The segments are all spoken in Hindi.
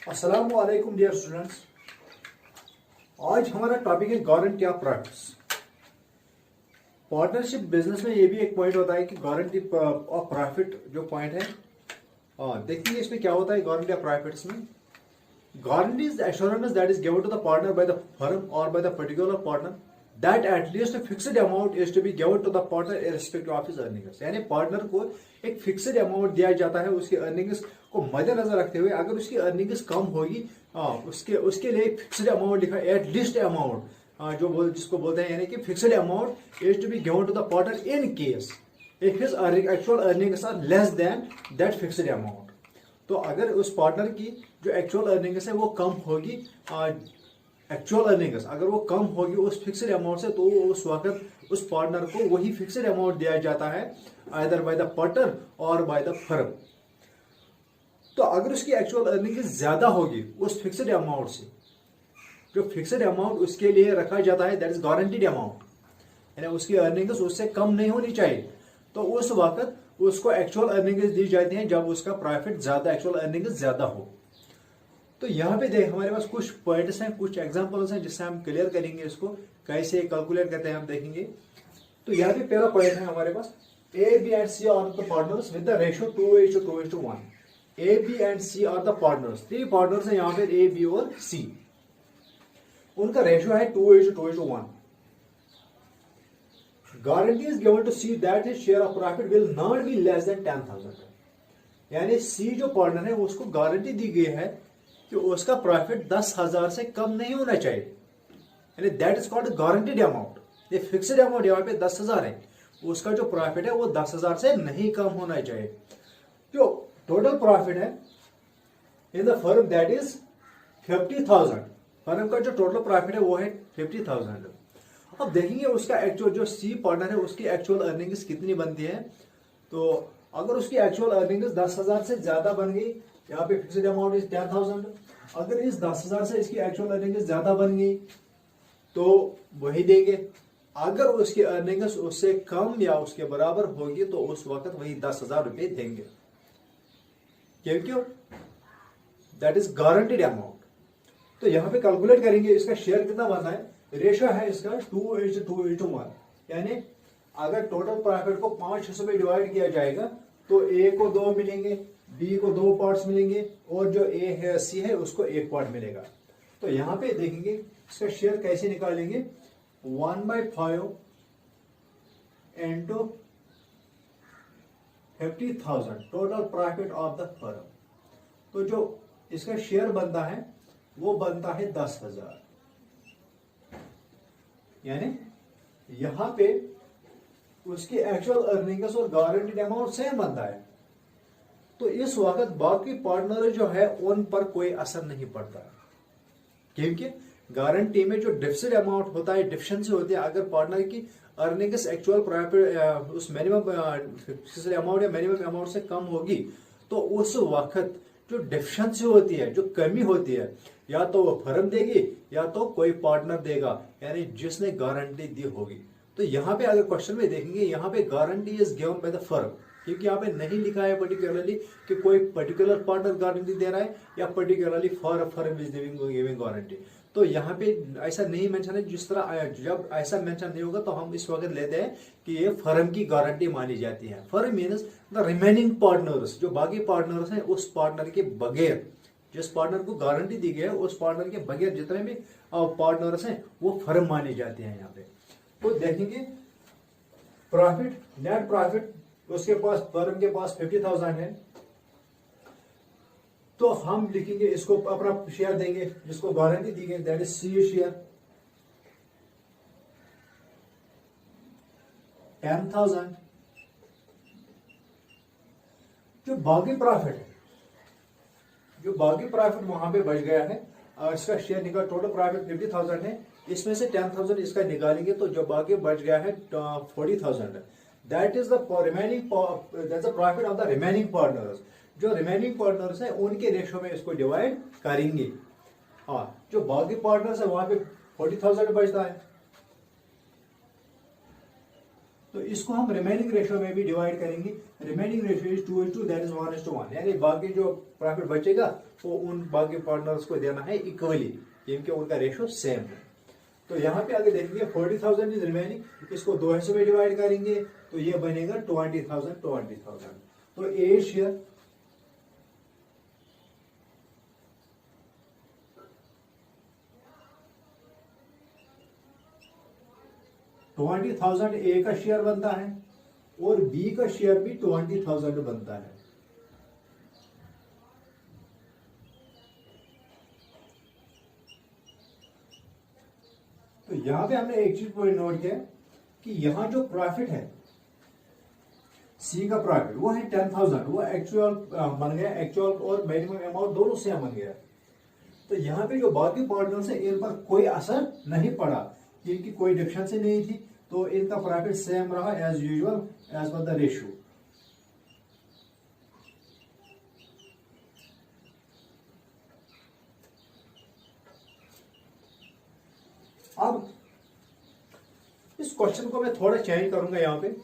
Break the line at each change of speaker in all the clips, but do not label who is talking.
अस्सलामुअलैकुम डियर स्टूडेंट्स। आज हमारा टॉपिक है guarantee of profits. Partnership business में ये भी एक पॉइंट होता है कि गारंटी ऑफ प्रॉफिट जो पॉइंट है, देखिए इसमें क्या होता है। गारंटी ऑफ प्रॉफिट्स में guarantee is assurance that is given to the partner by the firm और by the particular partner that at least fixed amount is to be given to the partner irrespective of his earnings. यानी पार्टनर को एक फिक्स्ड अमाउंट दिया जाता है उसकी अर्निंग्स को मद्देनजर रखते हुए। अगर उसकी अर्निंग्स कम होगी उसके लिए फिक्स्ड अमाउंट लिखा, एटलीस्ट अमाउंट जिसको बोलते हैं, यानी कि fixed amount is to be given to the partner in case if his actual earnings are less than that fixed amount. तो अगर उस पार्टनर की जो एक्चुअल अर्निंग्स है वो कम होगी, एक्चुअल अर्निंग्स अगर वो कम होगी उस फिक्स्ड अमाउंट से, तो उस वक्त उस पार्टनर को वही फिक्स्ड अमाउंट दिया जाता है आइदर बाय द पार्टनर और बाय द फर्म। तो अगर उसकी एक्चुअल अर्निंग ज्यादा होगी उस फिक्स्ड अमाउंट से, जो फिक्स्ड अमाउंट उसके लिए रखा जाता है दैट इज गारंटीड अमाउंट, यानी उसकी अर्निंग्स उससे कम नहीं होनी चाहिए, तो उस वक्त उसको एक्चुअल अर्निंग्स दी जाती हैं जब उसका प्रॉफिट ज्यादा, एक्चुअल अर्निंग्स ज्यादा हो। तो यहाँ पे देख हमारे पास कुछ पॉइंट्स हैं, कुछ एग्जांपल्स हैं जिससे हम क्लियर करेंगे इसको कैसे कैलकुलेट करते हैं हम देखेंगे। तो यहाँ पे पहला पॉइंट है हमारे पास A B and C are the partners with the ratio 2:2:1। A B and C are the partners, 3 partners हैं यहाँ पे ए बी और सी, उनका रेशियो है 2:2:1। Guarantee is given to C that his share of profit will not be less than 10,000। यानी सी जो पार्टनर है उसको गारंटी दी गई है कि उसका प्रॉफिट 10,000 से कम नहीं होना चाहिए, यानी that is called guaranteed amount. ये फिक्स्ड अमाउंट यहाँ पे 10,000 है, उसका जो प्रॉफिट है वो 10,000 से नहीं कम होना चाहिए। जो टोटल प्रॉफिट है in the firm that is 50,000। Firm का जो टोटल प्रॉफिट है वो है 50,000। अब देखेंगे उसका एक्चुअल, जो सी पार्टनर है उसकी एक्चुअल अर्निंग्स कितनी बनती है। तो अगर उसकी एक्चुअल अर्निंग्स 10,000 से ज्यादा बन गई, यहाँ पे फिक्स्ड अमाउंट इज 10,000, अगर इस 10,000 से इसकी एक्चुअल अर्निंग्स ज्यादा बन गई तो वही देंगे। अगर उसकी अर्निंग्स उससे कम या उसके बराबर होगी तो उस वक्त वही 10,000 रुपए देंगे, क्योंकि दैट इज गारंटीड अमाउंट। तो यहाँ पे कैलकुलेट करेंगे इसका शेयर कितना बनना है। रेशियो है इसका 2:2:1, यानी अगर टोटल प्रॉफिट को 5 हिस्सों में डिवाइड किया जाएगा तो ए को 2 मिलेंगे, बी को 2 पार्ट्स मिलेंगे और जो ए है सी है उसको 1 पार्ट मिलेगा। तो यहाँ पे देखेंगे इसका शेयर कैसे निकालेंगे। 1/5 into 50,000 total profit of the firm. तो जो इसका शेयर बनता है वो बनता है 10,000, यानी यहां पे उसकी एक्चुअल अर्निंग्स और गारंटीड अमाउंट सेम बनता है। तो इस वक्त बाकी पार्टनर जो है उन पर कोई असर नहीं पड़ता, क्योंकि गारंटी में जो डिफिसिट अमाउंट होता है, डिफिशिएंसी होती है, अगर पार्टनर की अर्निंग्स एक्चुअल प्रॉफिट उस मिनिमम अमाउंट या मिनिमम अमाउंट से कम होगी तो उस वक्त जो डिफिशिएंसी होती है, जो कमी होती है, या तो वो फर्म देगी या तो कोई पार्टनर देगा, यानी जिसने गारंटी दी होगी। तो यहाँ पे अगर क्वेश्चन में देखेंगे, यहाँ पे guarantee is given by the firm, क्योंकि यहाँ पे नहीं लिखा है पर्टिकुलरली कि कोई पर्टिकुलर पार्टनर गारंटी दे रहा है या particularly firm is giving guarantee. तो यहाँ पे ऐसा नहीं मेंशन है। जिस तरह जब ऐसा मेंशन नहीं होगा तो हम इस वक्त लेते हैं कि ये फर्म की गारंटी मानी जाती है। Firm means the remaining partners, जो बाकी पार्टनर्स हैं उस पार्टनर के बगैर, जिस पार्टनर को गारंटी दी गई है उस पार्टनर के बगैर जितने भी पार्टनर्स हैं वो फर्म मानी जाती है यहाँ पे। तो देखेंगे प्रॉफिट, नेट प्रॉफिट उसके पास, फर्म के पास 50,000 है, तो हम लिखेंगे इसको अपना शेयर देंगे जिसको गारंटी दी गई, दैट इज सी शेयर 10,000। जो बाकी प्रॉफिट है, जो बाकी प्रॉफिट वहां पे बच गया है, इसका शेयर निकाल, टोटल प्रॉफिट 50,000 है, इसमें से 10,000 इसका निकालेंगे तो जो बाकी बच गया है 40,000 है। That is the remaining, that's the profit of the remaining partners. जो रिमेनिंग पार्टनर्स हैं उनके रेशियो में इसको डिवाइड करेंगे। हाँ, जो बाकी पार्टनर्स है वहां पे 40,000 बचता है। तो इसको हम रिमेनिंग रेशियो में भी डिवाइड करेंगे। Remaining ratio is 2:2, that is 1:1, यानी बाकी जो प्रॉफिट बचेगा वो उन बाकी पार्टनर्स को देना है इक्वली, क्योंकि उनका रेशियो सेम है। तो यहाँ पे आगे देखेंगे 40,000 इज रिमेनिंग, इसको 2 हिस्सों में डिवाइड करेंगे तो ये बनेगा 20,000। तो ए शेयर 20,000 ए का शेयर बनता है और बी का शेयर भी 20,000 बनता है। तो यहां पे हमने एक चीज पॉइंट नोट किया कि यहां जो प्रॉफिट है सी का प्रॉफिट वो है 10,000, वो एक्चुअल बन गया, एक्चुअल और मिनिमम अमाउंट दोनों सेम बन गया। तो यहाँ पे जो बाकी पार्टनर्स है इन पर कोई असर नहीं पड़ा, इनकी कोई डिफिशिएंसी नहीं थी, तो इनका प्रॉफिट सेम रहा as usual as per the ratio. अब इस क्वेश्चन को मैं थोड़ा चेंज करूंगा यहाँ पे।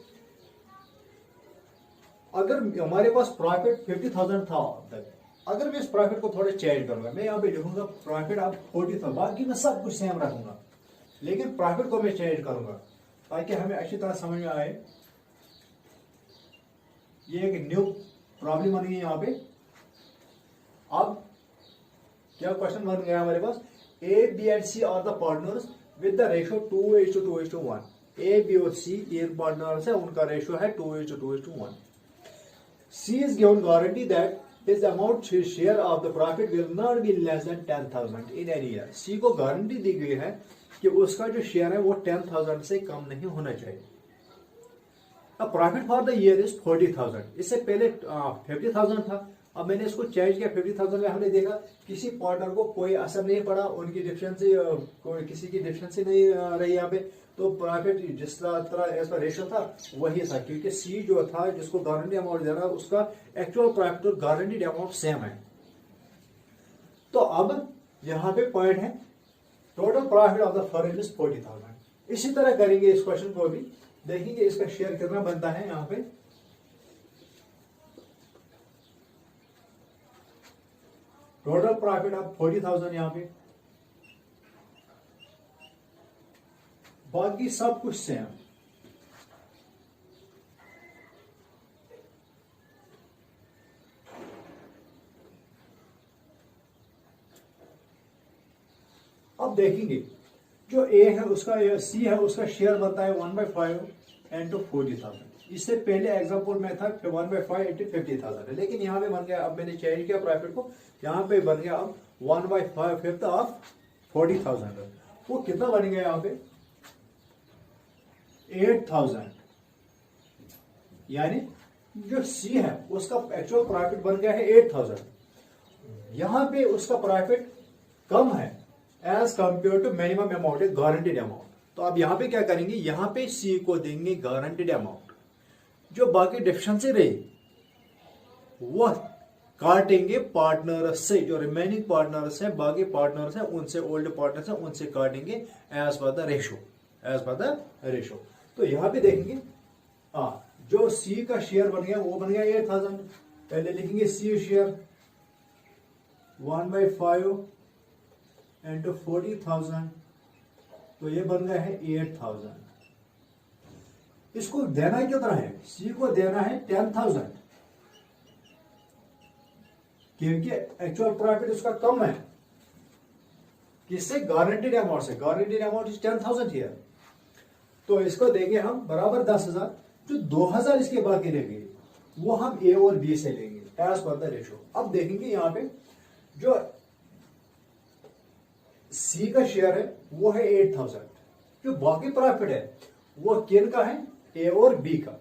अगर हमारे पास प्रॉफिट 50,000 था तक, अगर मैं इस प्रॉफिट को थोड़ा चेंज करूंगा, मैं यहाँ पे लिखूंगा प्रॉफिट अब 40,000, बाकी मैं सब कुछ सेम रखूंगा, लेकिन प्रॉफिट को मैं चेंज करूंगा ताकि हमें अच्छी तरह समझ में आए। ये एक न्यू प्रॉब्लम बन गई यहाँ पे। अब क्या क्वेश्चन बन गया हमारे पास, A B and C are the partners with the ratio 2:2:1। A B और सी ये पार्टनर्स है, उनका रेशियो है 2:2:1। C is given guarantee that his amount share of the profit will not be less than 10,000 in any year। C को गारंटी दी गई है कि उसका जो शेयर है वो 10,000 से कम नहीं होना चाहिए। अब profit for the year is 40,000, इससे पहले 50,000 था, अब मैंने इसको चेंज किया 50,000 में। हमने देखा किसी पार्टनर को कोई असर नहीं पड़ा, उनकी डिफिशिएंसी कोई किसी की डिफिशिएंसी नहीं रही यहाँ पे, तो प्रॉफिट जिस तरह एज पर रेशियो था वही था, क्योंकि सी जो था जिसको गारंटी अमाउंट देना उसका एक्चुअल प्रॉफिट और गारंटीड अमाउंट सेम है। तो अब यहाँ पे पॉइंट है total profit of the firm is 40,000। इसी तरह करेंगे इस क्वेश्चन को भी, देखेंगे इसका शेयर कितना बनता है। यहाँ पे टोटल प्रॉफिट ऑफ 40,000, यहाँ पे बाकी सब कुछ सेम। अब देखेंगे जो ए है उसका, सी है उसका शेयर बनता है 1/5 इंटू 40,000। इससे पहले एग्जांपल में था 1/5 इंटू 50,000, लेकिन यहाँ पे बन गया, अब मैंने चेंज किया प्रॉफिट को, यहाँ पे बन गया अब 1/5 ऑफ 40,000। वो कितना बन गया यहाँ पे 8,000, यानी जो सी है उसका एक्चुअल प्रॉफिट बन गया है 8,000। यहां पे उसका प्रॉफिट कम है as compare to minimum amount, guaranteed amount. तो अब यहां पे क्या करेंगे, यहां पे सी को देंगे गारंटीड अमाउंट, जो बाकी डिफिशिएंसी रही वह काटेंगे पार्टनर से, जो रिमेनिंग पार्टनर्स हैं, बाकी पार्टनर्स हैं उनसे, ओल्ड पार्टनर्स हैं उनसे काटेंगे as per the ratio, as per the ratio. तो यहां पे देखेंगे जो सी का शेयर बन गया वो बन गया 8,000। पहले लिखेंगे सी शेयर 1/5 इंटू 40,000, तो ये बन गया है 8,000। इसको देना कितना है, सी को देना है 10,000, क्योंकि एक्चुअल प्रॉफिट उसका कम है, किससे, गारंटीड अमाउंट से। गारंटीड अमाउंट इज 10,000 हियर, तो इसको देंगे हम बराबर 10,000। जो 2,000 इसके बाकी रह गए वो हम ए और बी से लेंगे एज पर द रेशियो। अब देखेंगे यहाँ पे जो सी का शेयर है वो है 8,000, जो बाकी प्रॉफिट है वो किन का है, ए और बी का।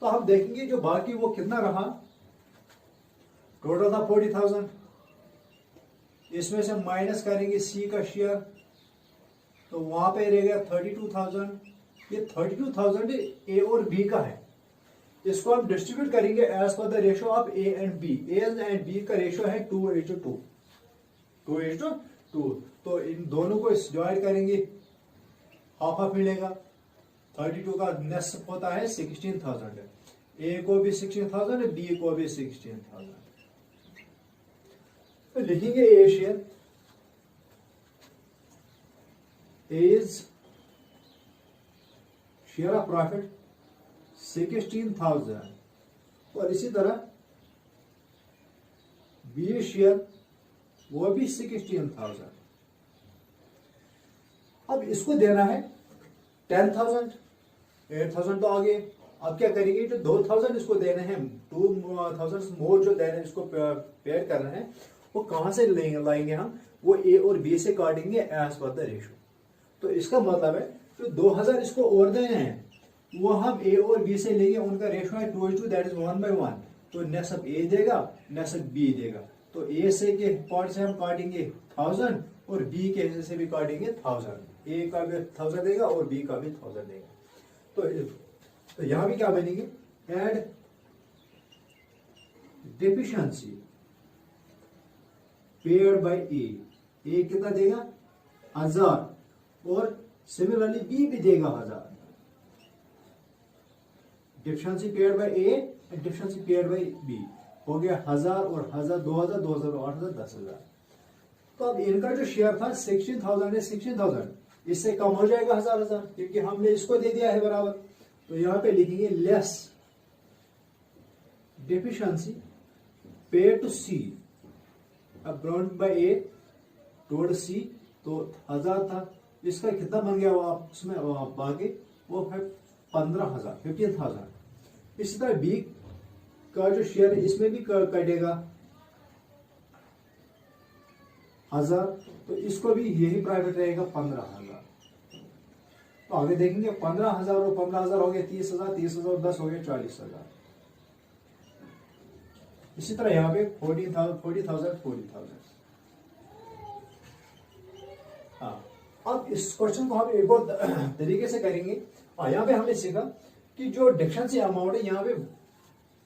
तो हम देखेंगे जो बाकी वो कितना रहा, टोटल था 40,000, इसमें से माइनस करेंगे सी का शेयर, तो वहां पे रह गया 32,000। ये 32,000 ए और बी का है, इसको हम डिस्ट्रीब्यूट करेंगे as per the ratio of A and B. A and B का रेशियो है 2:2, 2:2। तो इन दोनों को ज्वाइन करेंगे, हाफ हाफ मिलेगा, 32 का नेस्फ होता है 16,000। ए को भी 16,000, बी को भी 16,000। तो लिखेंगे A share is share of profit 16,000, और इसी तरह बी शेयर वो भी 16,000। अब इसको देना है 10,000, 8,000 तो आगे। अब क्या करेंगे, जो 2,000 इसको देने हैं, 2,000 मोर जो देने इसको पेड करना है, वो कहां से लाएंगे हम, वो ए और बी से काटेंगे एज पर द रेशो। तो इसका मतलब है जो 2,000 इसको और देने हैं वो हम ए और बी से लेंगे, उनका रेशो है 2:2, दैट इज 1/1। तो नेस्फ ए देगा, नेस्फ बी देगा। तो ए से के पार्ट से हम काटेंगे 1000 और बी के हिस्से से भी काटेंगे 1000। ए का भी 1000 देगा और बी का भी 1000 देगा। तो यहां भी क्या बनेंगे, add deficiency paid by A कितना देगा 1000, और सिमिलरली बी भी देगा 1000। Deficiency paid by A and deficiency paid by B हो गया 1000 और 1000, 2000, 2000, 8000, 10,000। तो अब इनका जो शेयर था 16,000 है, 16,000 इससे कम हो जाएगा 1000, क्योंकि हमने इसको दे दिया है बराबर। तो यहां पे लिखेंगे लेस डेफिशिएंसी पेड टू सी, अब ब्राउंड बाय ए टोड सी, तो 1000 था, इसका कितना बन गया वो उसमें बाकी वो है 15,000, 15,000। इसी तरह बी का जो शेयर है इसमें भी कटेगा 1000, तो इसको भी यही प्राइवेट रहेगा 15,000। तो आगे देखेंगे 15,000 और 15,000 हो गए 30,000, 30,000 10 हो गए 40,000। इसी तरह यहां पे 40,000, 40,000, 40,000। हाँ, अब इस क्वेश्चन को हम एक और तरीके से करेंगे। यहाँ पे हमने सीखा कि जो डेफिशिएंसी अमाउंट है यहाँ पे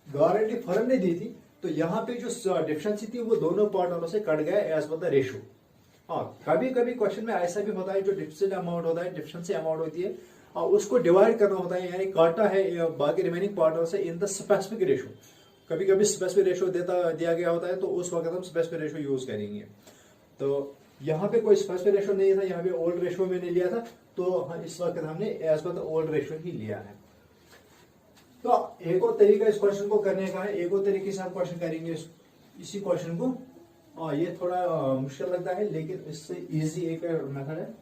गारंटी फर्म ने दी थी, तो यहाँ पे जो डेफिशिएंसी थी वो दोनों पार्टनरों से कट गया एज पर द रेशो। हाँ, कभी कभी क्वेश्चन में ऐसा भी होता है जो डिफिसिट अमाउंट होता है, डेफिशिएंसी अमाउंट होती है, और उसको डिवाइड करना होता है, यानी काटा है बाकी रिमेनिंग पार्टनर से इन द स्पेसिफिक रेशो। कभी कभी स्पेसिफिक रेशो दिया गया होता है, तो उस वक्त हम स्पेसिफिक रेशो यूज करेंगे। तो यहाँ पे कोई स्पेसिफिक रेशो नहीं था, यहाँ पे ओल्ड रेशो मैंने लिया था, तो इस वक्त हमने as per the old ratio ही लिया है। तो एक और तरीका इस क्वेश्चन को करने का है, एक और तरीके से हम क्वेश्चन करेंगे इसी क्वेश्चन को। ये थोड़ा मुश्किल लगता है, लेकिन इससे इजी एक मेथड है।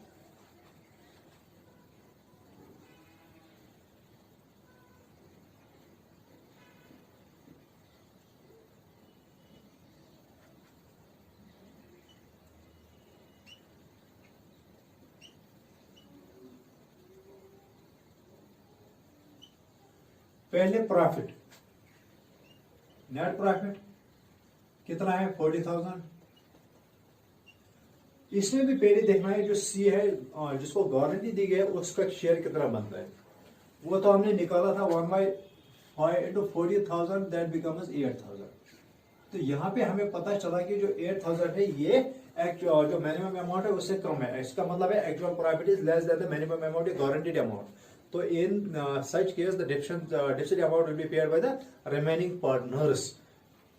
पहले प्रॉफिट, नेट प्रॉफिट कितना है 40,000। इसमें भी पहले देखना है जो सी है जिसको गारंटी दी गई है उसका शेयर कितना बनता है। वो तो हमने निकाला था 1/5 into 40,000, दैट बिकम्स 8,000। तो यहाँ पे हमें पता चला कि जो 8,000 है ये जो मिनिमम अमाउंट है उससे कम है। इसका मतलब है actual profit is less than the minimum amount guaranteed amount. So in such case, the deficit amount will be paid by the remaining partners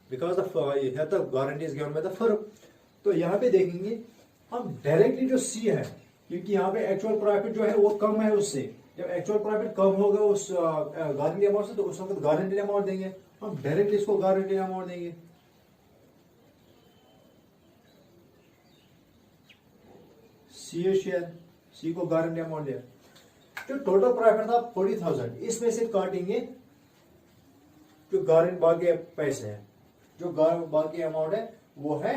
because the guarantee is given by the firm. तो यहाँ पे देखेंगे हम डायरेक्टली जो C है, क्योंकि यहाँ पे एक्चुअल प्रॉफिट जो है वो कम है उससे। जब एक्चुअल प्रॉफिट कम होगा उस गारंटी अमाउंट से, तो उस वक्त गारंटी अमाउंट देंगे, हम डायरेक्टली इसको गारंटी अमाउंट देंगे। C शेयर, C को गारंटी अमाउंट दिया। जो टोटल प्रॉफिट था 40,000, इसमें से काटेंगे जो गारंटी बाकी पैसे हैं, जो बाकी अमाउंट है वो है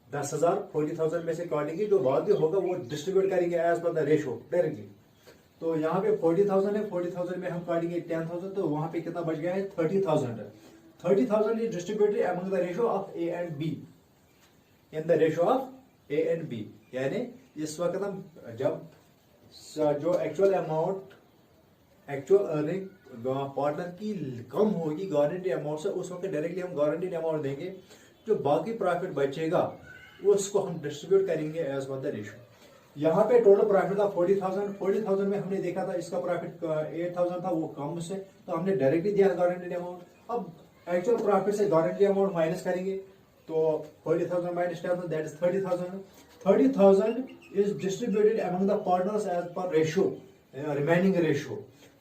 10,000। 40,000 में से काटेंगे, जो बाकी होगा वो डिस्ट्रीब्यूट करेंगे as per the ratio directly. तो यहाँ पे 40,000 है, 40,000 में हम काटेंगे 10,000, तो वहां पे कितना बच गया है 30,000। 30,000 is distributed among the ratio of A and B, in the ratio of A and B. यानी इस वक्त हम जब जो actual amount, actual earning partner की कम होगी गारंटी अमाउंट से, उस वक्त डायरेक्टली हम गारंटी अमाउंट देंगे। जो बाकी प्रॉफिट बचेगा उसको हम डिस्ट्रीब्यूट करेंगे एज पर द रेशो। यहाँ पे टोटल प्रॉफिट था 40,000। 40,000 में हमने देखा था इसका प्रॉफिट 8,000 था, वो कम से, तो हमने डायरेक्टली दिया गारंटेड अमाउंट। अब एक्चुअल प्रॉफिट से गारंटेड अमाउंट माइनस करेंगे तो 40,000 minus 10,000 that is 30,000। 30,000 is distributed among the partners as per ratio, remaining ratio.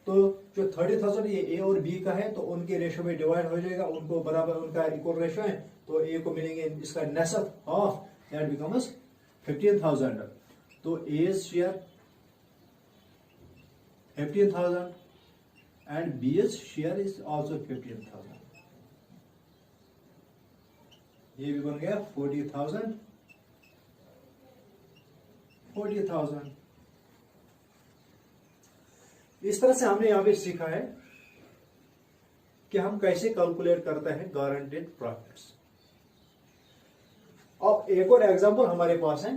तो जो 30,000 ये ए और बी का है, तो उनके रेशियो में डिवाइड हो जाएगा, उनको बराबर, उनका इक्वल रेशियो है, तो ए को मिलेंगे इसका नेसफ हाफ, दैट बिकम्स 15,000। तो A's share 15,000 and B's share is also 15,000। ये भी बन गया 40,000 40,000। इस तरह से हमने यहां पे सीखा है कि हम कैसे कैलकुलेट करते हैं गारंटेड प्रॉफिट्स। अब एक और एग्जांपल हमारे पास है।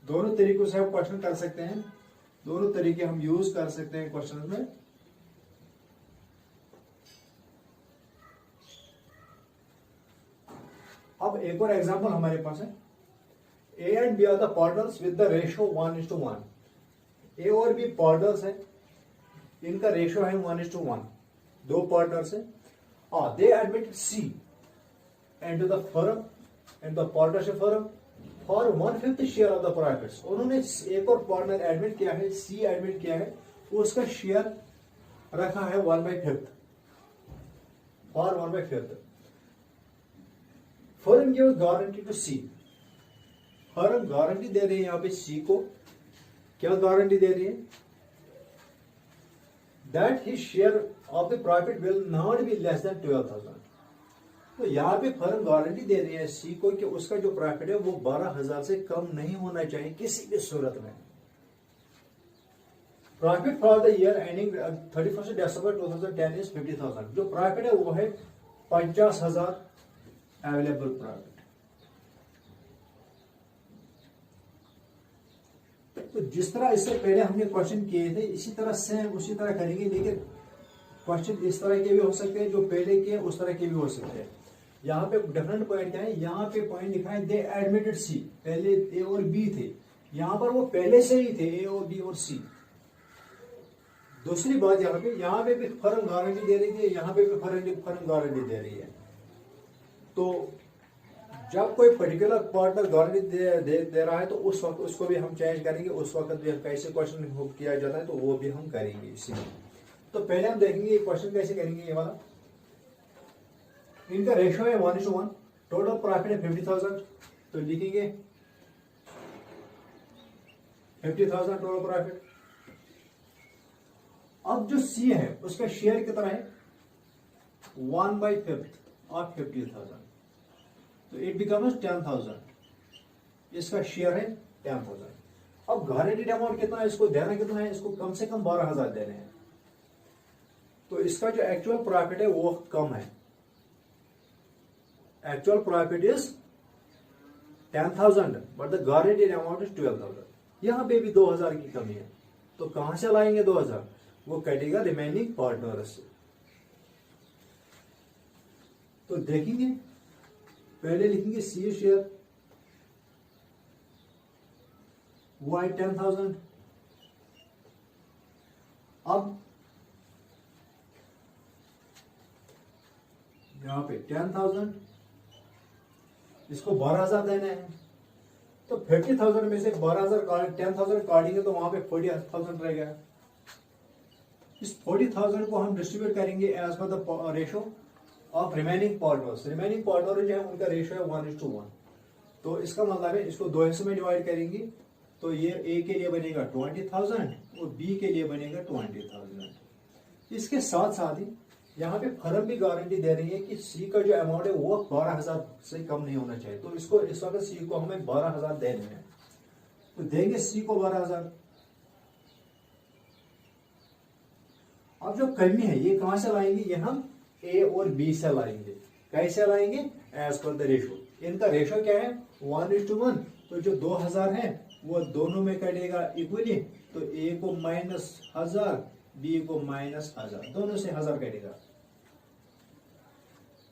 दोनों तरीकों से हम क्वेश्चन कर सकते हैं, दोनों तरीके हम यूज कर सकते हैं क्वेश्चन में। अब एक और एग्जांपल हमारे पास है। A and B are the partners with the ratio 1:1। A और बी पार्टनर्स है, इनका रेशियो है 1:1, दो पार्टनर्स है। They admit C and the firm and the partnership firm for 1/5 share of the profits. उन्होंने एक और पार्टनर एडमिट किया है, सी एडमिट किया है, उसका शेयर रखा है 1/5 for 1/5। Firm gives guarantee to C. Firm guarantee दे रही है यहां पे सी को, क्या गारंटी दे रही है? That his share of the profit will not be less than 12,000। तो यहां पे फर्म गारंटी दे रही है सी को कि उसका जो प्रॉफिट है वो 12,000 से कम नहीं होना चाहिए किसी भी सूरत में। Profit for the year ending 31 December 2010 is 50,000। जो प्रॉफिट है वो है 50,000 अवेलेबल प्रॉफिट। तो जिस तरह इससे पहले हमने क्वेश्चन किए थे, इसी तरह से उसी तरह करेंगे, लेकिन क्वेश्चन इस तरह के भी हो सकते हैं, जो पहले किए उस तरह के भी हो सकते हैं। यहाँ पे डिफरेंट पॉइंट क्या है, यहाँ पे पॉइंट लिखा है दे एडमिटेड सी, पहले ए और बी थे, यहाँ पर वो पहले से ही थे ए और बी और सी। दूसरी बात यहाँ पे भी फर्म गारंटी दे रही थी, यहाँ पे भी फर्म गारंटी दे रही है। तो जब कोई पर्टिकुलर पार्टनर गारंटी दे रहा है तो उस वक्त उसको भी हम चेंज करेंगे, उस वक्त भी हम कैसे क्वेश्चन किया जाता है तो वो भी हम करेंगे इसी में। तो पहले हम देखेंगे ये क्वेश्चन कैसे करेंगे। ये वाला इनका रेशियो है 1:1, टोटल प्रॉफिट है 50,000, तो लिखेंगे 50,000 टोटल प्रॉफिट। अब जो सी है उसका शेयर कितना है 1/5 ऑफ 50,000, तो इट बिकम्स 10,000। इसका शेयर है 10,000। अब गारंटीड अमाउंट कितना है, इसको देना कितना है, इसको कम से कम 12,000 देने हैं। तो इसका जो एक्चुअल प्रॉफिट है वो कम है, actual profit is 10,000 but the guaranteed amount is 12,000। यहां पे भी 2,000 की कमी है, तो कहां से लाएंगे 2,000? वो कटेगा रिमेनिंग पार्टनर से। तो देखेंगे, पहले लिखेंगे सी शेयर वो है 10,000। अब यहां पे 10,000, इसको 12,000 देने हैं, तो 50,000 में से 12,000 10,000 काटेंगे तो वहां पे 40,000 रह गया। इस 40,000 को हम डिस्ट्रीब्यूट करेंगे as per the ratio of remaining partners. Remaining partner जो है उनका रेशियो है 1:1। तो इसका मतलब है इसको दो हिस्से में डिवाइड करेंगे, तो ये ए के लिए बनेगा 20,000 और बी के लिए बनेगा 20,000। इसके साथ साथ ही यहाँ पे फर्म भी गारंटी दे रही है कि सी का जो अमाउंट है वो 12,000 से कम नहीं होना चाहिए। तो इसको इस वक्त सी को हमें 12,000 देने हैं, तो देंगे सी को 12,000। अब जो कमी है ये कहां से लाएंगे, ये हम ए और बी से लाएंगे। कैसे लाएंगे? As per the ratio. इनका रेशियो क्या है 1:1, तो जो 2,000 है वो दोनों में कटेगा इक्वली, तो ए को -1,000 बी को -1,000, दोनों से 1,000 कटेगा।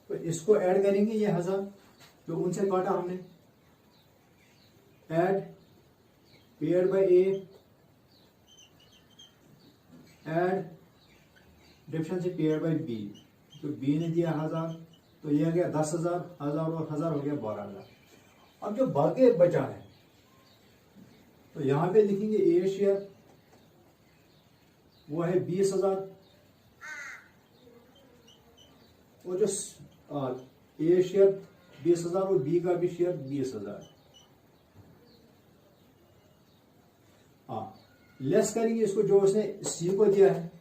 तो इसको ऐड करेंगे ये 1,000, तो उनसे काटा हमने, add paid by A, add deficiency paid by B. तो बी ने दिया 1000, तो ये आ गया 10,000, 1000 और 1000 हो गया 12,000। अब जो बाकी बचा है तो यहां पे लिखेंगे ए शेयर, वो है 20,000, और जो ए शेयर 20,000 और बी का भी शेयर 20,000। हाँ, लेस करेंगे इसको जो उसने सी को दिया है,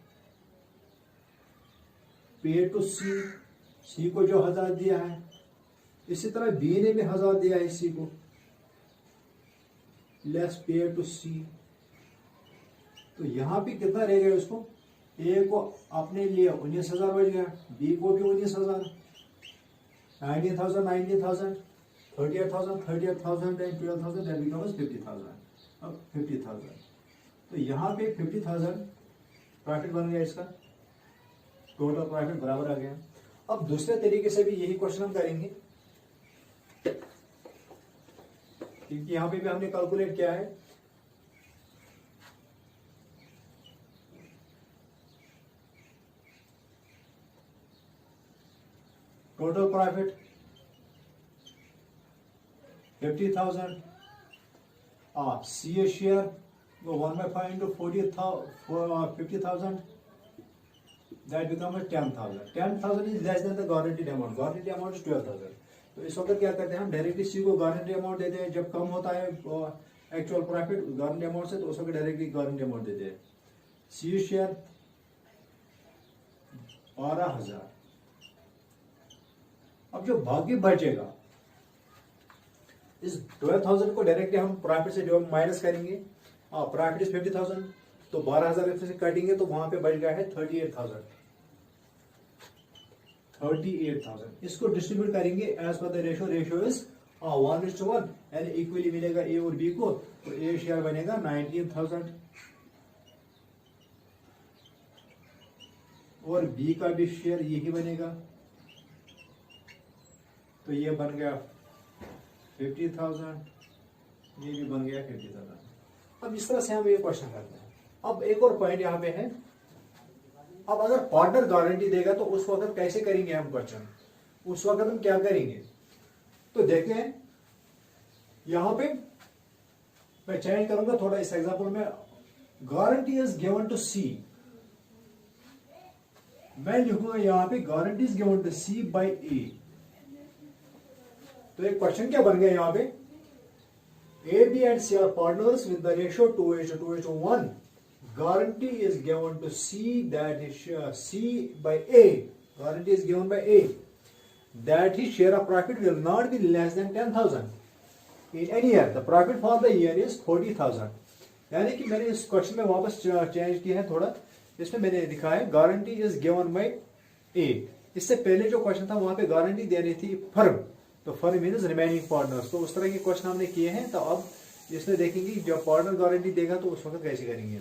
पे टू सी, सी को जो 1000 दिया है, इसी तरह बी ने भी 1000 दिया है सी को, लेस पे टू सी। तो यहां पे कितना रह गया उसको, ए को अपने लिए 19,000 बच गया, बी को भी 19,000, 19,000, 19,000, 38,000, 38,000 एंड 12,000, दैट बिकम्स 50,000। अब 50,000, तो यहाँ पे 50,000 प्रॉफिट बन गया इसका, टोटल प्रॉफिट बराबर आ गया। अब दूसरे तरीके से भी यही क्वेश्चन हम करेंगे, क्योंकि यहाँ पे भी हमने कैलकुलेट किया है। Total profit 50,000, C share 1/5 into 50,000, that becomes 10,000. 10,000 is less than the guaranteed amount. Guaranteed amount is 12,000. तो इस वक्त क्या करते हैं हम, डायरेक्टली सी को गारंटी अमाउंट देते हैं। जब कम होता है एक्चुअल प्रॉफिट गारंटी अमाउंट से, तो उस वक्त डायरेक्टली गारंटी अमाउंट देते हैं। C share 12,000। अब जो बाकी बचेगा, इस 12,000 को डायरेक्टली हम प्रॉफिट से जो माइनस करेंगे, प्रॉफिट इज 50,000, तो 12,000 से काटेंगे तो वहां पे बच गया है 38,000। 38,000 इसको डिस्ट्रीब्यूट करेंगे as per the ratio, ratio is 1:1, यानी इक्वली मिलेगा ए और बी को। तो ए शेयर बनेगा 19,000 और बी का भी शेयर यही बनेगा, तो ये बन गया 50,000, ये भी बन गया 50,000। अब इस तरह से हम ये क्वेश्चन करते हैं। अब एक और पॉइंट यहां पे है, अब अगर पार्टनर गारंटी देगा तो उस वक्त कैसे करेंगे हम क्वेश्चन, उस वक्त हम क्या करेंगे। तो देखते हैं, यहां पे मैं चेंज करूंगा थोड़ा इस एग्जांपल में। Guarantee is given to C, मैं लिखूंगा यहां पे guarantee is given to C by A. तो एक क्वेश्चन क्या बन गया यहां पे, A B and C are partners with the ratio 2:1। Guarantee is given to C, that is C by A. Guarantee is given by A that his share of profit will not be less than 10,000 in any year. The profit for the year is 40,000. यानी कि मैंने इस क्वेश्चन में वापस चेंज किया है थोड़ा, इसमें मैंने लिखा है गारंटी इज गिवन बाय ए। इससे पहले जो क्वेश्चन था वहां पे गारंटी देनी थी फर्म, तो फर्म मीन्स रिमेनिंग पार्टनर्स। तो उस तरह के क्वेश्चन हमने किए हैं। तो अब इसमें देखेंगे जब पार्टनर गारंटी देगा तो उस वक्त कैसे करेंगे।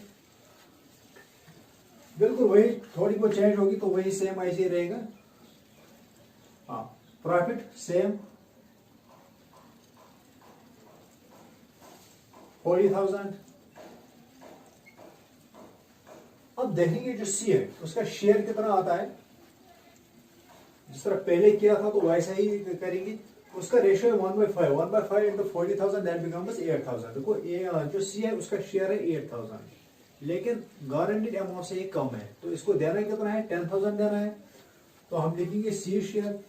बिल्कुल वही, थोड़ी बहुत चेंज होगी तो वही सेम ऐसे ही रहेगा। हाँ, प्रॉफिट सेम 40,000। अब देखेंगे जो सी है उसका शेयर कितना आता है, जिस तरह पहले किया था तो वैसा ही करेंगे। उसका रेशियो है 1/5, 1/5 into 40,000, दैट बिकम्स 8,000। देखो जो सी है उसका शेयर है 8,000, लेकिन गारंटीड अमाउंट से ये कम है, तो इसको देना कितना है, 10,000 देना है। तो हम लिखेंगे सी शेयर,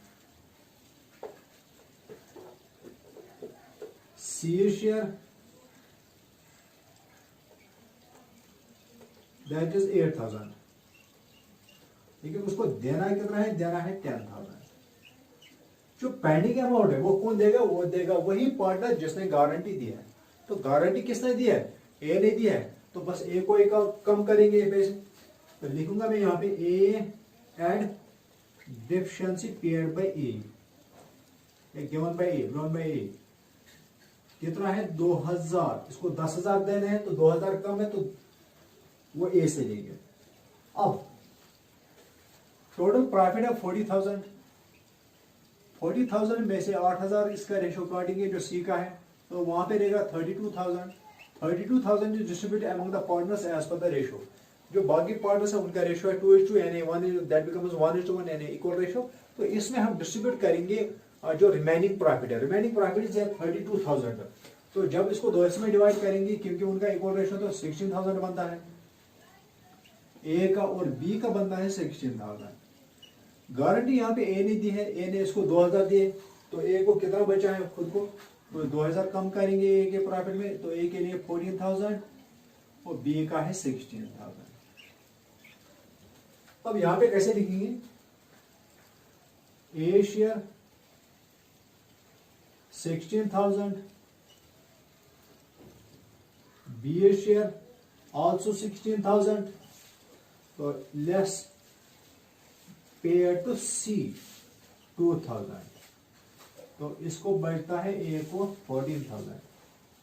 दैट इज 8,000, लेकिन उसको देना कितना है, देना है 10,000। जो पेंडिंग अमाउंट है वो कौन देगा, वो देगा वही पार्टनर जिसने गारंटी दिया है। तो गारंटी किसने दिया है, ए ने दिया है, तो बस ए को एक कम करेंगे ये पैसे। तो लिखूंगा मैं यहाँ पे A and deficiency paid by A, given by A, loan by A. कितना है 2,000, इसको 10,000 देने हैं तो 2,000 कम है तो वो ए से लेंगे। अब टोटल प्रॉफिट है 40,000, 40,000 में से 8,000 इसका रेशो काटेंगे जो सी का है, तो वहां पे रहेगा 32,000। 32,000 is distributed among the partners as per the ratio. जो बाकी पार्टनर्स है उनका रेशो है 2:1 यानी 1 दैट बिकम्स 1:1 यानी इक्वल रेशो। तो इसमें हम डिस्ट्रीब्यूट करेंगे जो रिमेनिंग प्रॉफिट है। Remaining profit is 32,000। तो जब इसको 2 हिस्से में डिवाइड करेंगे, क्योंकि उनका इक्वल रेशो तो 16,000 बनता है, ए का और बी का बनता है 16,000। गारंटी यहाँ पे ए ने दी है, ए ने इसको 2,000 दिए, तो ए को कितना बचा है खुद को, तो 2,000 कम करेंगे ए के प्रॉफिट में, तो ए के लिए 14,000 और बी का है 16,000। अब यहाँ पे कैसे लिखेंगे, A share 16,000, B share also 16,000, तो लेस पेड टू सी 2,000, तो इसको बचता है ए को 14,000।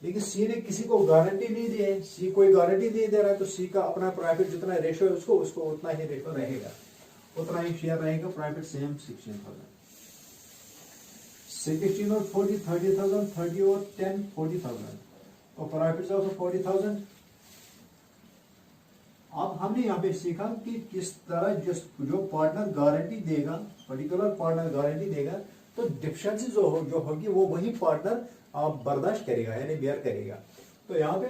लेकिन सी ने किसी को गारंटी नहीं दी है, सी कोई गारंटी नहीं दे रहा है, तो सी का अपना प्रॉफिट जितना रेशो है उसको उतना ही रेशो रहेगा, उतना ही शेयर रहेगा, प्रॉफिट सेम 16,000। 16 और 40 30,000, 30 और 10 40,000, और प्रॉफिट ऑफ 40,000। अब हमने यहाँ पे सीखा कि किस तरह जो पार्टनर गारंटी देगा, पर्टिकुलर पार्टनर गारंटी देगा, तो डिफिशिएंसी जो होगी वो वही पार्टनर आप बर्दाश्त करेगा यानी बेयर करेगा। तो यहाँ पे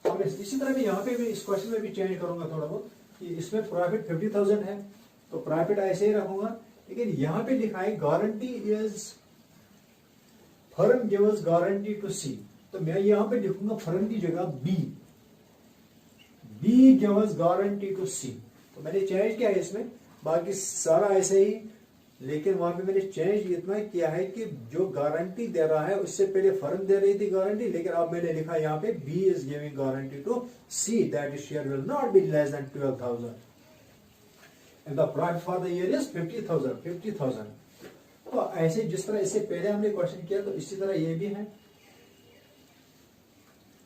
अब इसी तरह भी यहाँ पे भी इस क्वेश्चन में भी चेंज करूंगा थोड़ा बहुत, कि इसमें प्रॉफिट 50,000 है तो प्रॉफिट ऐसे ही रखूंगा, लेकिन यहाँ पे लिखा है guarantee is firm gives guarantee to C, तो मैं यहाँ पे लिखूंगा फर्म की जगह B gives guarantee to C. तो मैंने चेंज किया है इसमें, बाकी सारा ऐसे ही, लेकिन वहां पे मैंने चेंज इतना किया है कि जो गारंटी दे रहा है उससे पहले फर्म दे रही थी गारंटी, लेकिन अब मैंने लिखा यहाँ पे B is giving guarantee to C that share will not be less than 12,000 and the profit for the year is 50,000। तो ऐसे जिस तरह इससे पहले हमने क्वेश्चन किया, तो इसी तरह ये भी है।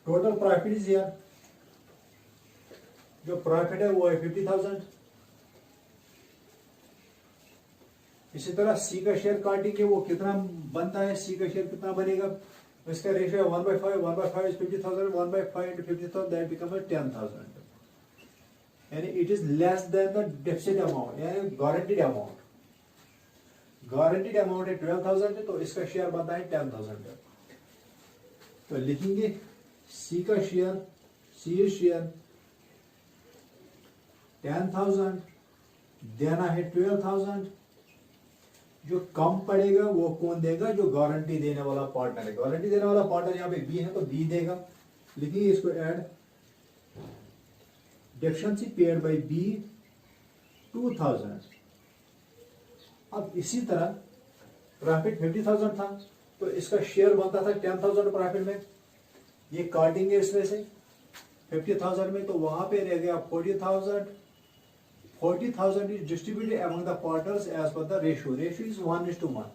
टोटल प्रॉफिट इज हियर, जो प्रॉफिट है वो है 50,000। इसी तरह सी का शेयर काटेंगे, वो कितना बनता है, सी का शेयर कितना बनेगा, इसका रेशियो है 1/5, 1/5 is 50,000, 1/5 into 50,000 that becomes 10,000, यानी it is less than the deficit amount यानी गारंटीड अमाउंट। गारंटीड अमाउंट है 12,000, तो इसका शेयर बनता है 10,000। तो लिखेंगे सी का शेयर, सी शेयर 10,000, देना है 12,000। जो कम पड़ेगा वो कौन देगा, जो गारंटी देने वाला पार्टनर है। गारंटी देने वाला पार्टनर यहाँ पे बी है, तो बी देगा। लिखिए इसको add, deficiency paid by B 2,000। अब इसी तरह प्रॉफिट 50,000 था, तो इसका शेयर बनता था 10,000 प्रॉफिट में, ये काटेंगे इसमें से 50,000 में, तो वहां पे रह गया 40,000। 40,000 is distributed among the partners as per the ratio. Ratio is 1:1.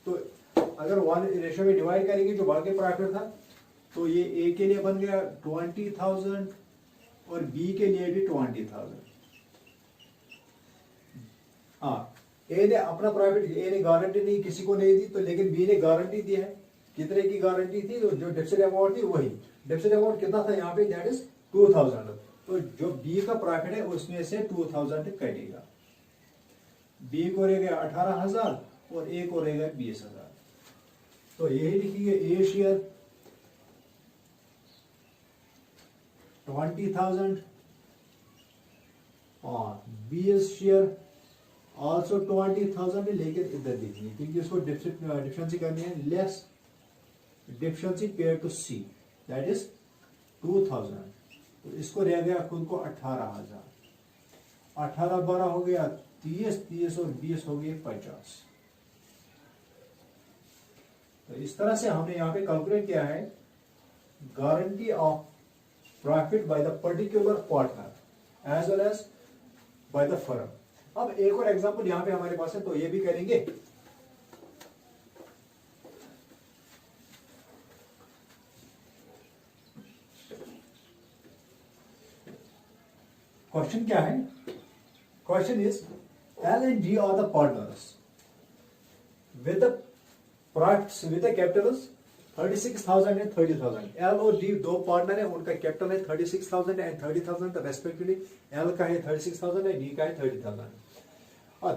तो अगर 1 रेशियो में डिवाइड करेंगे जो बाकी प्रॉफिट था, तो ये ए के लिए बन गया 20,000 और बी के लिए भी 20,000। हाँ, ए ने अपना प्रॉफिट, ए ने गारंटी नहीं किसी को नहीं दी, तो लेकिन बी ने गारंटी दी है। कितने की गारंटी थी, तो जो डेफिसिट अमाउंट थी वही। डेफिसिट अमाउंट कितना था यहाँ पे, दैट इज 2,000। तो जो बी का प्रॉफिट है उसमें से 2,000 कटेगा, बी को रहेगा 18,000 और ए को रहेगा 20,000। तो यही लिखिए ए शेयर 20,000 और बी शेयर ऑल्सो 20,000, लेकिन इधर देखिए क्योंकि इसको डिफिशिएंसी करनी है, less deficiency paid to C that is 2,000। तो इसको रह गया खुद को 18,000। 18 12 हो गया 30, 30 और 20 हो गए 50। तो इस तरह से हमने यहाँ पे कैलकुलेट किया है guarantee of profit by the particular partner as well as by the firm. अब एक और एग्जांपल यहाँ पे हमारे पास है, तो ये भी करेंगे। क्वेश्चन क्या है, question is L and D R the partners, with the profits with the capitals 36,000 and 30,000. L और D दो पार्टनर है, उनका कैपिटल है 36,000 एंड 30,000 रेस्पेक्टिवली. L का है 36,000 है, D का है 30,000.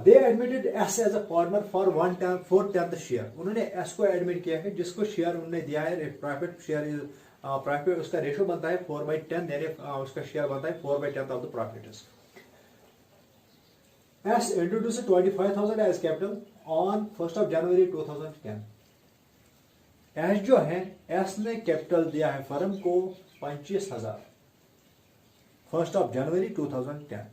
They admitted S as a partner for 1/4 share. उन्होंने S को एडमिट किया है, जिसको शेयर उन्होंने दिया है प्रॉफिट शेयर. प्रॉफिट उसका रेशो बनता है 4/10, यानी उसका शेयर बनता है 4/10 of the profit. S introduced 25,000 as capital on 1st of January 2010. S जो है, S ने कैपिटल दिया है फर्म को 25,000 1st of January 2010.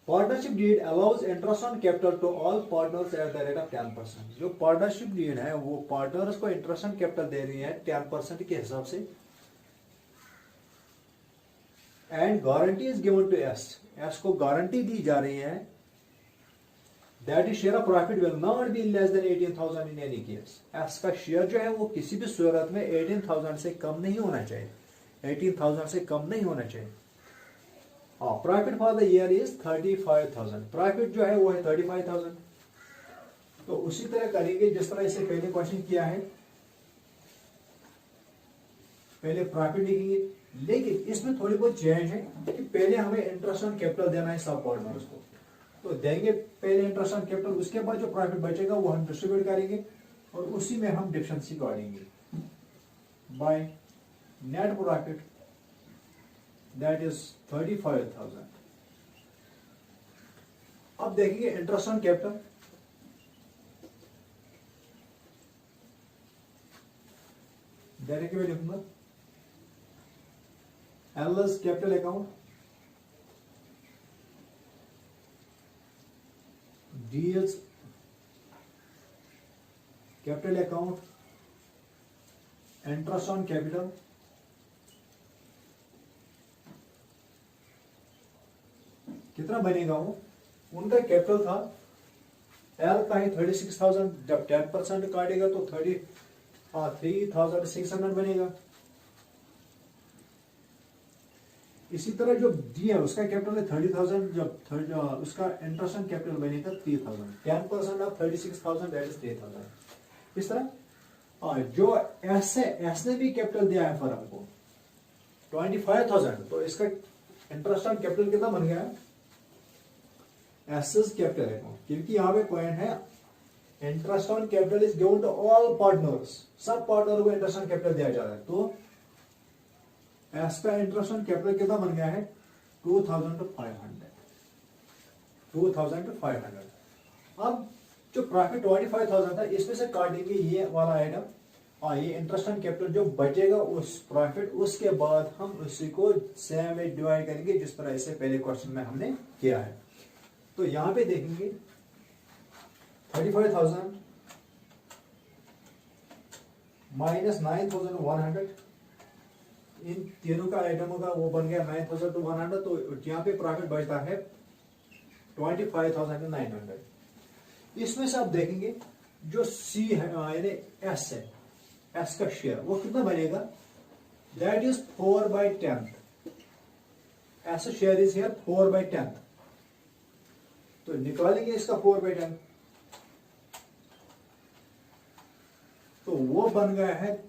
Partnership deed allows interest on capital to all partners at the rate of 10%. जो पार्टनरशिप डीड है वो पार्टनर्स को इंटरेस्ट ऑन कैपिटल दे रही है 10% के हिसाब से. And guarantee is given to S. S को गारंटी दी जा रही है that is share of profit will not be less than 18,000 in any case. S का शेयर जो है वो किसी भी सूरत में 18,000 से कम नहीं होना चाहिए. 18,000 से कम नहीं होना चाहिए. Profit for the year is 35,000. Profit जो है वो है 35,000. तो उसी तरह करेंगे जिस तरह इसे पहले क्वेश्चन किया है. पहले प्रॉफिट लिखेंगे, लेकिन इसमें थोड़ी बहुत चेंज है कि पहले हमें इंटरेस्ट ऑन कैपिटल देना है सब पार्टनर्स को. तो देंगे पहले इंटरेस्ट ऑन कैपिटल, उसके बाद जो प्रॉफिट बचेगा वो हम डिस्ट्रीब्यूट करेंगे और उसी में हम डिफिशिएंसी काटेंगे by net profit. That is 35,000. अब देखेंगे इंटरेस्ट ऑन कैपिटल. देने के बाद लिखूंगा LS capital account, DS capital account, interest on capital, कितना बनेगा वो. उनका कैपिटल था एल का ही 36,000. जब 10% काटेगा तो 33,600 बनेगा. इसी तरह जो डी है उसका कैपिटल है 30,000. जब उसका इंटरेस्ट ऑन कैपिटल बनेगा 3,000. 10% ऑफ 36,000 दैट इज 3,000. इस तरह जो एस है, एस ने भी कैपिटल दिया है फर्म को 25,000. तो इसका इंटरेस्ट ऑन कैपिटल कितना बन गया है एस कैपिटल अकाउंट. क्योंकि यहां पे पॉइंट है interest on capital is given to all partners. सब पार्टनर को इंटरेस्ट ऑन कैपिटल दिया जा रहा है. तो एस का इंटरेस्ट ऑन कैपिटल कितना बन गया है 2,500. अब जो प्रॉफिट 25,000 था इसमें से काटेंगे ये वाला आइटम और ये इंटरेस्ट ऑन कैपिटल जो बचेगा उस प्रॉफिट, उसके बाद हम उसी को सेम में डिवाइड करेंगे जिस तरह से पहले क्वेश्चन में हमने किया है. तो यहां पे देखेंगे 35,000 माइनस 9,100. इन तीनों का आइटमों का वो बन गया 9,100. तो यहां पे प्रॉफिट बचता है 25,900. इसमें से आप देखेंगे जो सी है यानी एस है, एस का शेयर वो कितना बनेगा that is 4/10. S share is here 4/10. तो निकालेंगे इसका 4/10. तो वो बन गया है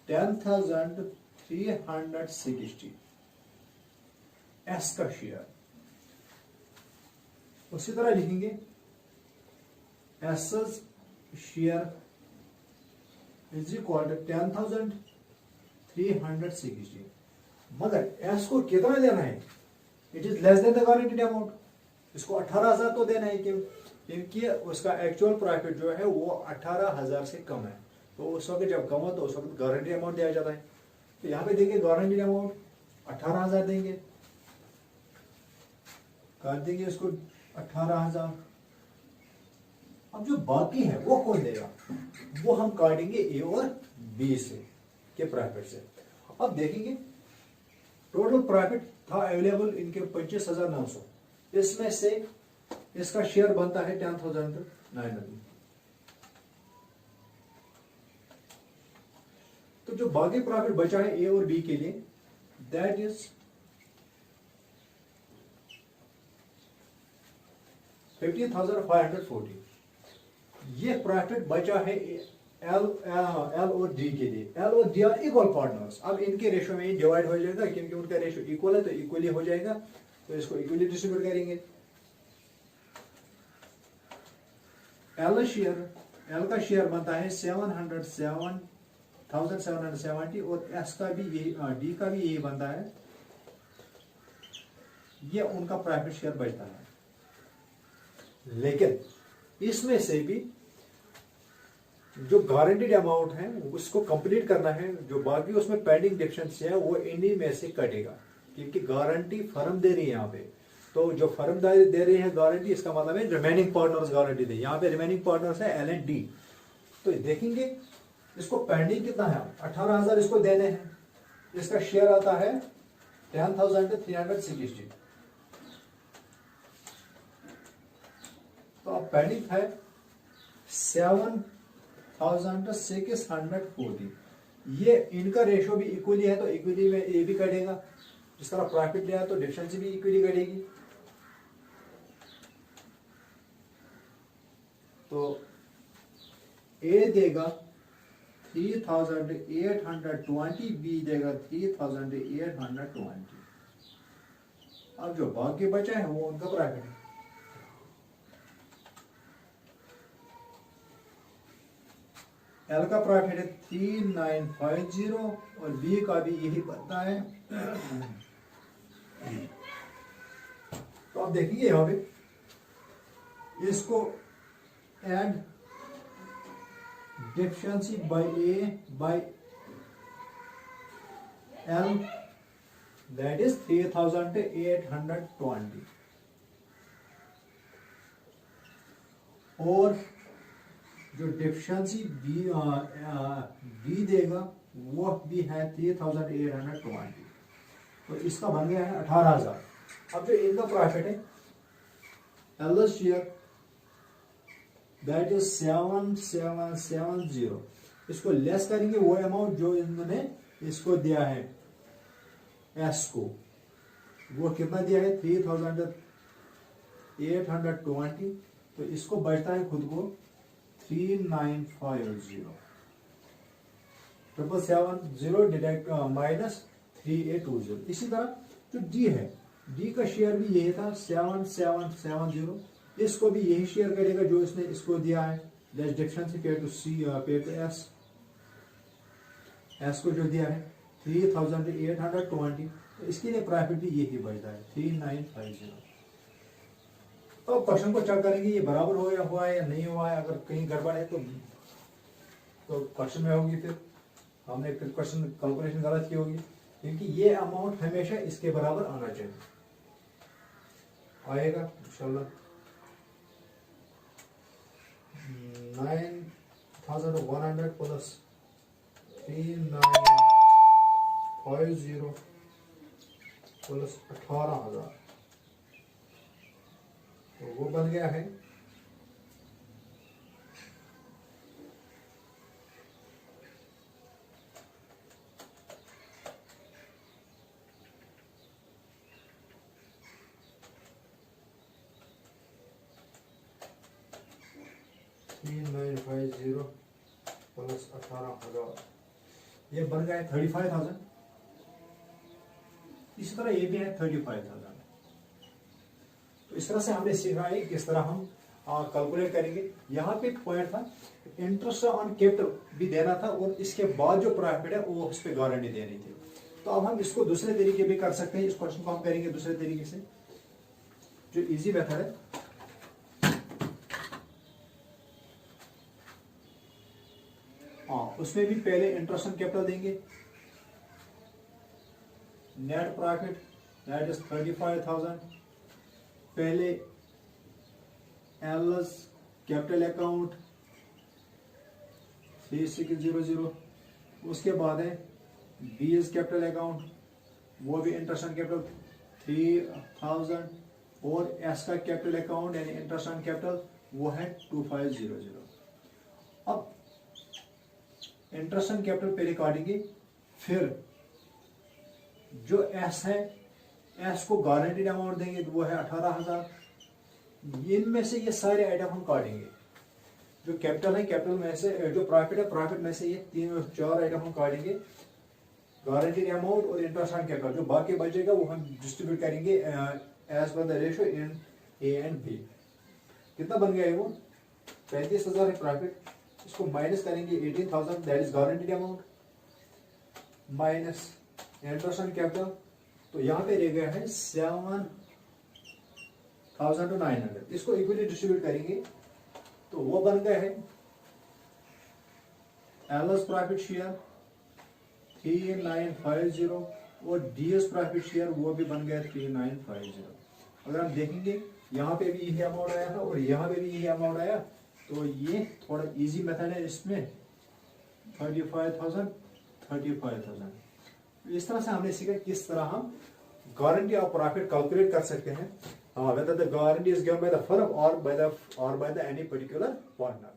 10,360 एस का शेयर. उसी तरह लिखेंगे S share is equal to 10,360. मगर एस को कितना देना है, it is less than the guaranteed amount. इसको 18,000 तो देना है क्योंकि उसका एक्चुअल प्रॉफिट जो है वो 18,000 से कम है. तो उस वक्त जब कम हो तो उस वक्त गारंटी अमाउंट दिया जाता है. तो यहां पे देंगे गारंटी अमाउंट 18,000 देंगे, काट देंगे इसको 18,000. अब जो बाकी है वो कौन देगा, वो हम काटेंगे ए और बी से के प्रॉफिट से. अब देखेंगे टोटल प्रॉफिट था अवेलेबल इनके 25,900. इसमें से इसका शेयर बनता है 10,900. तो जो बाकी प्रॉफिट बचा है ए और बी के लिए दैट इज 15,540। ये प्रॉफिट बचा है एल और डी के लिए। एल और डी आर इक्वल पार्टनर्स। अब इनके रेशो में डिवाइड हो जाएगा क्योंकि उनका रेशो इक्वल है, तो इक्वली हो जाएगा, तो इसको इक्वली डिस्ट्रीब्यूट करेंगे। एल का शेयर बनता है 707,770 और एस का भी यही, डी का भी यही बनता है। ये उनका प्रॉफिट शेयर बचता है। लेकिन इसमें से भी जो गारंटीड अमाउंट है उसको कंप्लीट करना है, जो बाकी उसमें पेंडिंग डिफिशिएंसी है वो इन्हीं में से कटेगा, क्योंकि गारंटी फर्म दे रही है यहाँ पे। तो जो फर्म दे रही है गारंटी, इसका मतलब है रिमेनिंग पार्टनर्स गारंटी दे। यहाँ पे रिमेनिंग पार्टनर्स है एल एंड डी। तो देखेंगे इसको पेंडिंग कितना है, 18,000 इसको देने हैं। इसका शेयर आता है 10,360। तो अब पेंडिंग है 7,640। ये इनका रेशो भी इक्वली है, तो इक्वली में ए भी कटेगा। जिस तरह प्रॉफिट लिया तो डिफिशिएंसी भी इक्वली कटेगी। तो ए देगा 3,820, बी देगा 3,820। अब जो बाकी बचा है वो उनका प्रॉफिट है। एल का प्रॉफिट है 3,950 और बी का भी यही बनता है। तो आप देखिए यहां पे इसको add deficiency by A by L, that is 3,820 और जो डिफिशिएंसी बी देगा वो भी है 3,820। तो इसका बन गया है 18,000। अब जो इनका प्रॉफिट है एल शेयर दैट इज 7,770, इसको लेस करेंगे वो अमाउंट जो इन्होंने इसको दिया है एस को। वो कितना दिया है 3,820। तो इसको बचता है खुद को 3,950। 770 डिडक्ट माइनस 3,820। इसी तरह जो डी है, डी का शेयर भी यही था 7,770। इसको भी यही शेयर करेगा जो इसने इसको दिया है। दैट्स डिफरेंस पे टू सी पे टू एस। एस को जो दिया है 3,820, तो इसके लिए प्रॉफिट भी यही बचता है 3,950। तो क्वेश्चन को चेक करेंगे ये बराबर हुआ है या नहीं हुआ है। अगर कहीं गड़बड़ है तो क्वेश्चन में होगी, फिर हमने फिर क्वेश्चन कैलकुलेशन गलत की होगी, क्योंकि ये अमाउंट हमेशा इसके बराबर आना चाहिए। आएगा इंशाल्लाह 9,100 प्लस 3,950 प्लस 18,000, तो वो बन गया है 3,950 प्लस 18,000, ये बन गया है 35,000। इसी तरह ये भी है 35,000। तो इस तरह से हमने सीखा है किस तरह हम कैलकुलेट करेंगे। यहाँ पे पॉइंट था इंटरेस्ट ऑन कैपिटल भी देना था और इसके बाद जो प्रॉफिट है वो उस पर गारंटी देनी थी। तो अब हम इसको दूसरे तरीके भी कर सकते हैं। इस क्वेश्चन को हम करेंगे दूसरे तरीके से, जो इजी मेथड है। उसमें भी पहले इंटरेस्ट ऑन कैपिटल देंगे। Net profit that is 35,000। पहले एल कैपिटल अकाउंट 3600, उसके बाद है बी एस कैपिटल अकाउंट, वो भी इंटरेस्ट ऑन कैपिटल 3,000 और एस का कैपिटल अकाउंट यानी इंटरेस्ट ऑन कैपिटल वो है 2500। अब इंटरेस्ट ऑन कैपिटल पहले काटेंगे, फिर जो एस है एस को गारंटीड अमाउंट देंगे, वो है 18,000। इनमें से ये सारे आइटम हम काटेंगे। जो कैपिटल है, कैपिटल में से जो प्रॉफिट है, प्रॉफिट में से ये 4 आइटम हम काटेंगे। गारंटीड अमाउंट और इंटरेस्ट ऑन कैपिटल, जो बाकी बचेगा वो हम डिस्ट्रीब्यूट करेंगे as per the ratio in A and B. कितना बन गया है वो? 35,000 है प्रॉफिट। इसको माइनस करेंगे 18,000, that is guaranteed amount, minus interest on capital, तो यहाँ पे रह गया है 7,900। इसको इक्वली डिस्ट्रीब्यूट करेंगे तो वो बन गया है एलएस प्रॉफिट शेयर 3950 और डीएस प्रॉफिट शेयर वो भी बन गया 3950। अगर हम देखेंगे यहाँ पे भी यही अमाउंट आया था और यहाँ पे भी यही अमाउंट आया, तो ये थोड़ा इजी मेथड है इसमें 35,000 35,000। इस तरह से हमने सीखा किस तरह हम गारंटी ऑफ प्रॉफिट कैलकुलेट कर सकते हैं, whether the guarantee is given by the firm or by the any particular partner।